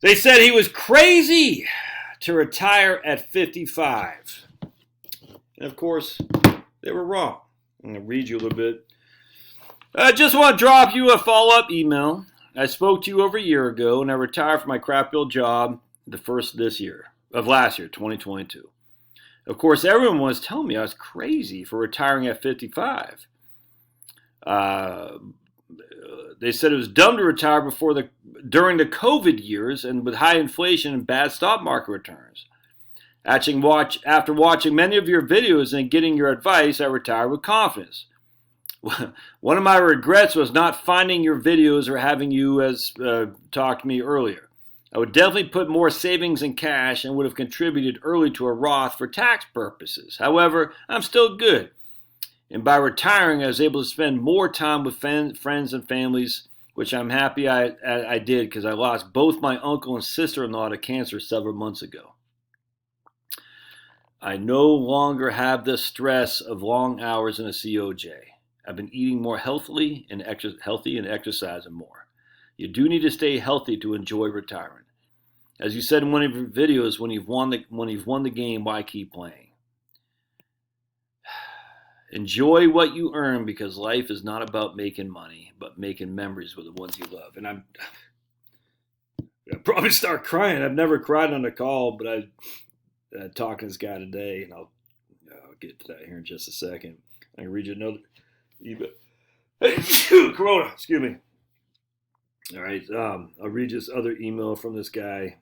They said he was crazy to retire at 55. And of course, they were wrong. I'm going to read you a little bit. I just want to drop you a follow-up email. I spoke to you over a year ago, and I retired from my crap bill job the first of last year, 2022. Of course, everyone was telling me I was crazy for retiring at 55. They said it was dumb to retire during the COVID years and with high inflation and bad stock market returns. After watching many of your videos and getting your advice, I retired with confidence. One of my regrets was not finding your videos or having you talk to me earlier. I would definitely put more savings in cash and would have contributed early to a Roth for tax purposes. However, I'm still good. And by retiring, I was able to spend more time with friends and families, which I'm happy I did because I lost both my uncle and sister-in-law to cancer several months ago. I no longer have the stress of long hours in a COJ. I've been eating more healthy and exercising more. You do need to stay healthy to enjoy retirement. As you said in one of your videos, when you've won the game, why keep playing? Enjoy what you earn because life is not about making money, but making memories with the ones you love. And I'll probably start crying. I've never cried on a call, but I talked to this guy today, and I'll get to that here in just a second. I can read you another email. Corona, excuse me. All right, I'll read this other email from this guy.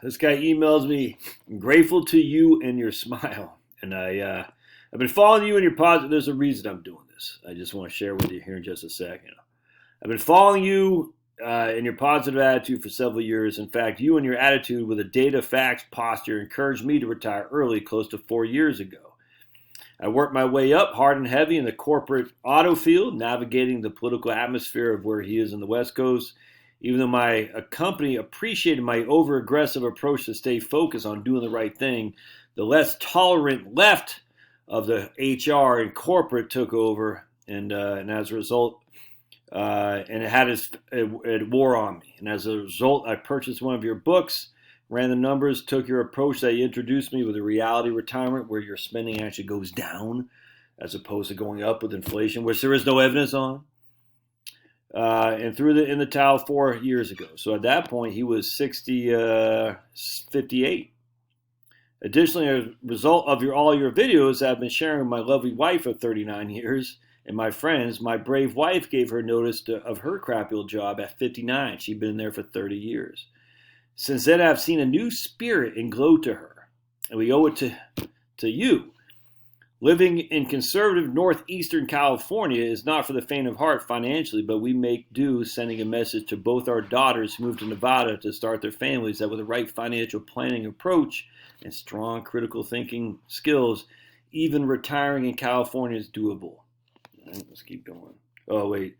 This guy emails me, I'm grateful to you and your smile. And I've been following you and your positive. There's a reason I'm doing this. I just want to share with you here in just a second. I've been following you and your positive attitude for several years. In fact, you and your attitude with a data facts posture encouraged me to retire early close to 4 years ago. I worked my way up hard and heavy in the corporate auto field, navigating the political atmosphere of where he is in the West Coast. Even though my company appreciated my over-aggressive approach to stay focused on doing the right thing, the less tolerant left of the HR and corporate took over, and as a result, and it wore on me. And as a result, I purchased one of your books, ran the numbers, took your approach that you introduced me with a reality retirement where your spending actually goes down as opposed to going up with inflation, which there is no evidence on. And threw in the towel 4 years ago. So at that point, he was 58. Additionally, as a result of all your videos I've been sharing with my lovely wife of 39 years and my friends, my brave wife gave her notice of her crappy old job at 59. She'd been there for 30 years. Since then, I've seen a new spirit and glow to her, and we owe it to you. Living in conservative northeastern California is not for the faint of heart financially, but we make do sending a message to both our daughters who moved to Nevada to start their families that with the right financial planning approach and strong critical thinking skills, even retiring in California is doable. Let's keep going. Oh, wait.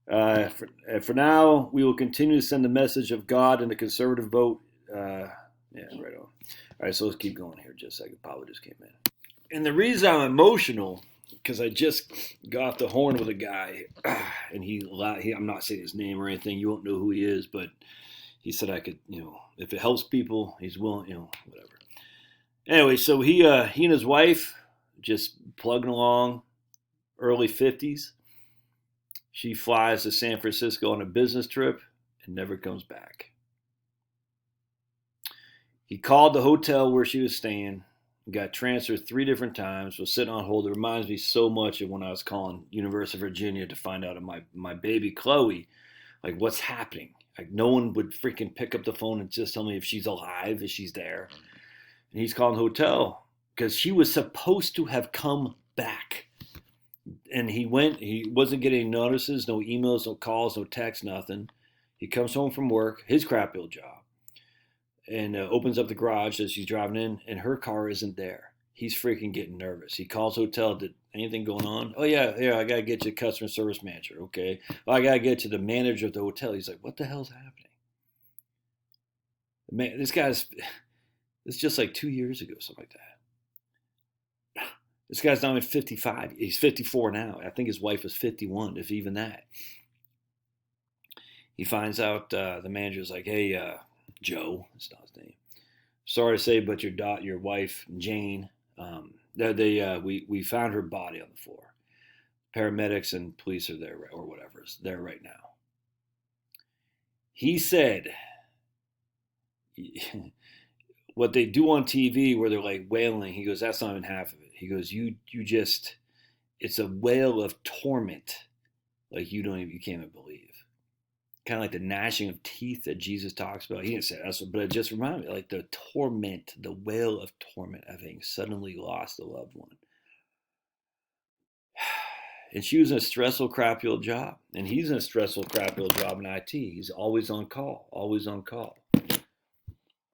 For now, we will continue to send the message of God and the conservative vote. Yeah, right on. All right, so let's keep going here just a second. Pablo just came in. And the reason I'm emotional, because I just got off the horn with a guy, and I'm not saying his name or anything, you won't know who he is, but he said I could, if it helps people, he's willing, whatever. Anyway, so he and his wife just plugging along, early 50s. She flies to San Francisco on a business trip and never comes back. He called the hotel where she was staying, got transferred 3 different times, was sitting on hold. It reminds me so much of when I was calling University of Virginia to find out of my baby Chloe, like what's happening. Like no one would freaking pick up the phone and just tell me if she's alive, if she's there. And he's calling the hotel because she was supposed to have come back. And he wasn't getting notices, no emails, no calls, no texts, nothing. He comes home from work, his crap bill job, and opens up the garage as she's driving in, and her car isn't there. He's freaking getting nervous. He calls the hotel. Did anything going on? Oh, yeah, I got to get you the customer service manager. Okay. Well, I got to get you the manager of the hotel. He's like, what the hell's happening? Man, this is just like 2 years ago, something like that. This guy's not even 55. He's 54 now. I think his wife was 51, if even that. He finds out the manager's like, hey, Joe, that's not his name. Sorry to say, but your wife Jane, we found her body on the floor. Paramedics and police are there, or whatever, is there right now. He said, what they do on TV where they're like wailing, he goes, that's not even half of it. He goes, you just, it's a wail of torment, like you can't even believe. Kind of like the gnashing of teeth that Jesus talks about. He didn't say that, but it just reminded me, like the torment, the wail of torment of having suddenly lost a loved one. And she was in a stressful, crappy old job. And he's in a stressful, crappy old job in IT. He's always on call, always on call. I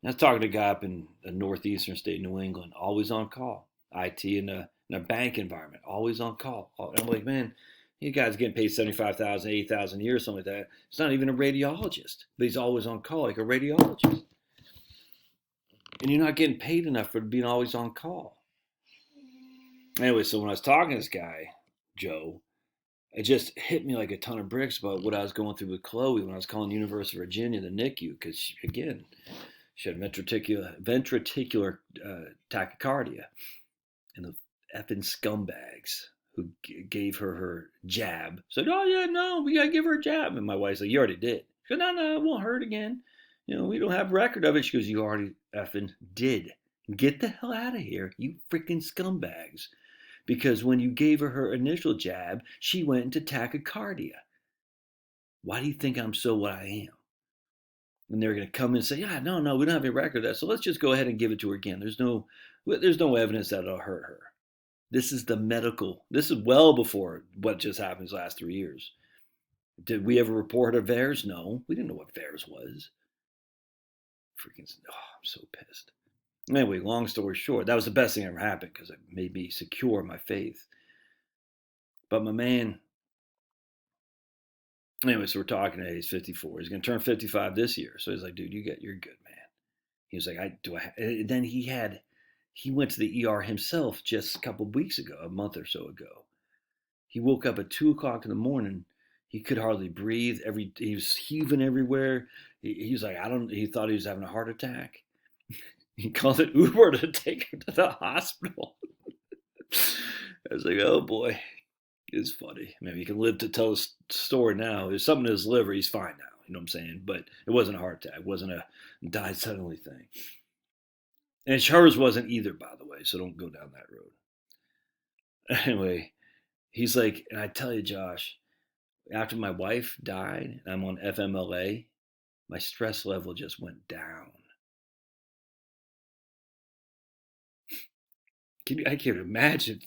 was talking to a guy up in the northeastern state of New England, always on call. IT in a bank environment, always on call. And I'm like, man, you guys getting paid $75,000, $80,000 a year, something like that. It's not even a radiologist, but he's always on call like a radiologist. And you're not getting paid enough for being always on call. Anyway, so when I was talking to this guy, Joe, it just hit me like a ton of bricks about what I was going through with Chloe when I was calling University of Virginia, the NICU, because, again, she had ventricular tachycardia. And the effing scumbags who gave her jab said, oh, yeah, no, we got to give her a jab. And my wife's like, you already did. She goes, no, it won't hurt again. We don't have record of it. She goes, you already effing did. Get the hell out of here, you freaking scumbags. Because when you gave her initial jab, she went into tachycardia. Why do you think I'm so what I am? And they're going to come and say, yeah, no, we don't have any record of that. So let's just go ahead and give it to her again. There's no evidence that it'll hurt her. This is well before what just happened these last 3 years. Did we ever report a VAERS? No, we didn't know what VAERS was. I'm so pissed. Anyway, long story short, that was the best thing that ever happened because it made me secure my faith. But my man, anyway, so we're talking today. He's 54. He's going to turn 55 this year. So he's like, dude, you're good, man. He was like, and then he went to the ER himself just a couple of weeks ago, a month or so ago. He woke up at 2:00 in the morning. He could hardly breathe. He was heaving everywhere. He was like, he thought he was having a heart attack. He called it Uber to take him to the hospital. I was like, oh boy, it's funny. Maybe he can live to tell his story now. There's something in his liver. He's fine now. You know what I'm saying? But it wasn't a heart attack. It wasn't a died suddenly thing. And hers wasn't either, by the way. So don't go down that road. Anyway, he's like, and I tell you, Josh, after my wife died, and I'm on FMLA, my stress level just went down. I can't imagine,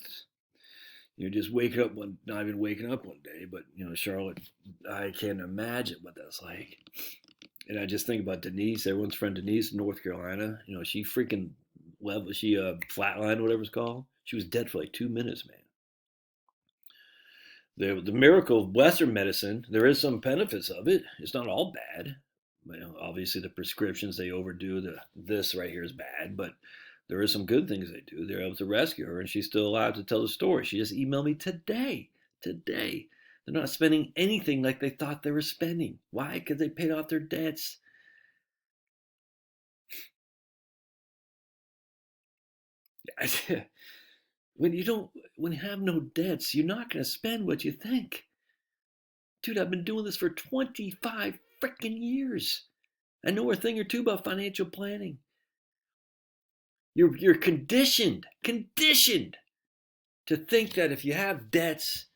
just waking up not even waking up one day, but Charlotte, I can't imagine what that's like. And I just think about Denise, everyone's friend Denise in North Carolina. She freaking flatlined, whatever it's called. She was dead for like 2 minutes, man. The miracle of Western medicine, there is some benefits of it. It's not all bad. Obviously, the prescriptions they overdo. This right here is bad, but there are some good things they do. They're able to rescue her, and she's still alive to tell the story. She just emailed me today. They're not spending anything like they thought they were spending. Why? Because they paid off their debts. When you have no debts, you're not going to spend what you think. Dude, I've been doing this for 25 freaking years. I know a thing or two about financial planning. You're conditioned to think that if you have debts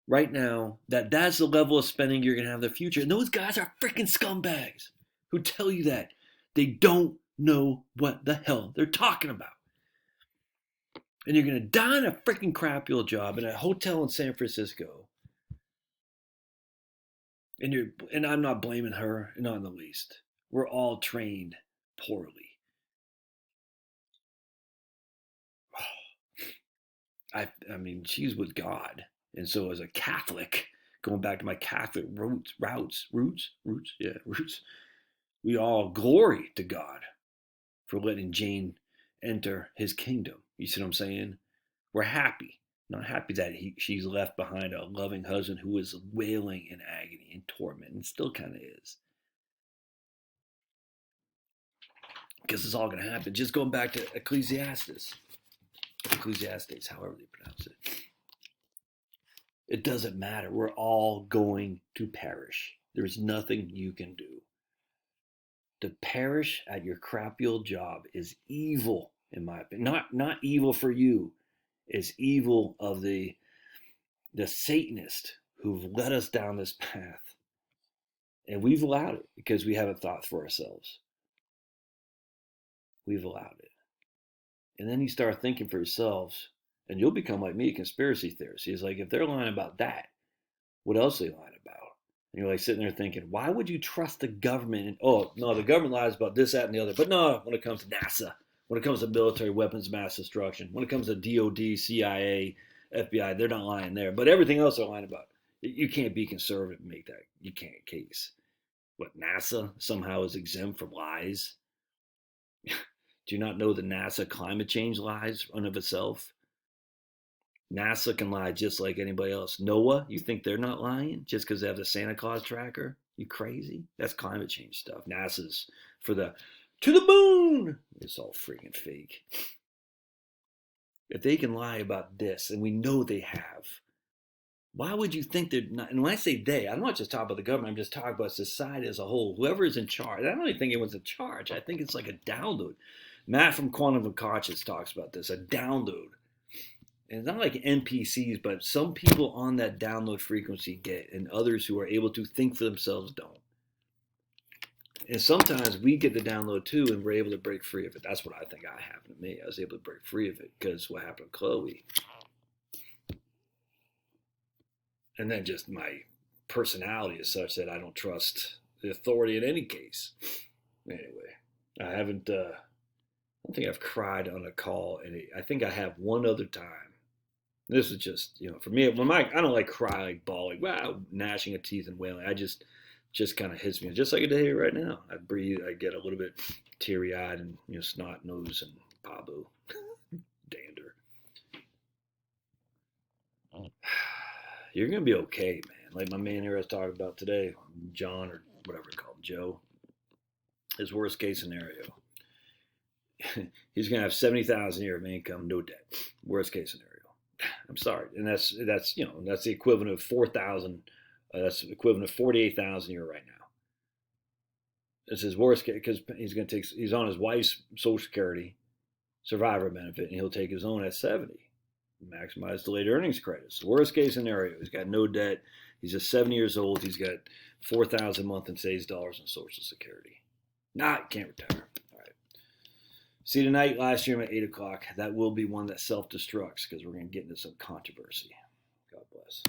right now, that's the level of spending you're going to have in the future. And those guys are freaking scumbags who tell you that. They don't know what the hell they're talking about. And you're going to die in a freaking crappy old job in a hotel in San Francisco. And I'm not blaming her, not in the least. We're all trained poorly. I mean, she's with God. And so as a Catholic, going back to my Catholic roots, we all glory to God for letting Jane enter his kingdom. You see what I'm saying? We're happy. Not happy that she's left behind a loving husband who is wailing in agony and torment, and still kind of is. Because it's all going to happen. Just going back to Ecclesiastes, however they pronounce it. It doesn't matter. We're all going to perish. There's nothing you can do. To perish at your crappy old job is evil, in my opinion. Not evil for you. It's evil of the Satanists who've led us down this path. And we've allowed it because we haven't thought for ourselves. We've allowed it. And then you start thinking for yourselves, and you'll become like me, a conspiracy theorist. He's like, if they're lying about that, what else are they lying about? And you're like sitting there thinking, why would you trust the government? And, oh, no, the government lies about this, that, and the other. But no, when it comes to NASA, when it comes to military weapons of mass destruction, when it comes to DOD, CIA, FBI, they're not lying there. But everything else they're lying about. You can't be conservative and make that. You can't case. What, NASA somehow is exempt from lies? Do you not know that NASA climate change lies in of itself? NASA can lie just like anybody else. NOAA, you think they're not lying just because they have the Santa Claus tracker? You crazy? That's climate change stuff. NASA's for the to the moon. It's all freaking fake. If they can lie about this, and we know they have, why would you think they're not? And when I say they, I'm not just talking about the government. I'm just talking about society as a whole. Whoever is in charge. I don't really think anyone's in charge. I think it's like a download. Matt from Quantum of Conscious talks about this, a download. And it's not like NPCs, but some people on that download frequency get, and others who are able to think for themselves don't. And sometimes we get the download too, and we're able to break free of it. That's what I think happened to me. I was able to break free of it because what happened to Chloe. And then just my personality is such that I don't trust the authority in any case. Anyway, I don't think I've cried on a call, and I think I have one other time. This is just, for me, I don't like cry, like bawling, wow, gnashing of teeth and wailing. I just kind of hits me, just like I did here right now. I breathe, I get a little bit teary-eyed and, snot nose and babu, dander. You're going to be okay, man. Like my man here I was talking about today, John or whatever it's called, Joe, his worst case scenario. He's going to have $70,000 a year of income, no debt. Worst case scenario. I'm sorry, and that's the equivalent of 4,000. That's the equivalent of 48,000 a year right now. It's his worst case because he's on his wife's Social Security survivor benefit, and he'll take his own at 70. Maximize delayed earnings credits. Worst case scenario, he's got no debt. He's just 70 years old. He's got 4,000 a month in savings dollars in Social Security. Nah, he can't retire. See you tonight, live stream at 8 o'clock. That will be one that self-destructs because we're going to get into some controversy. God bless.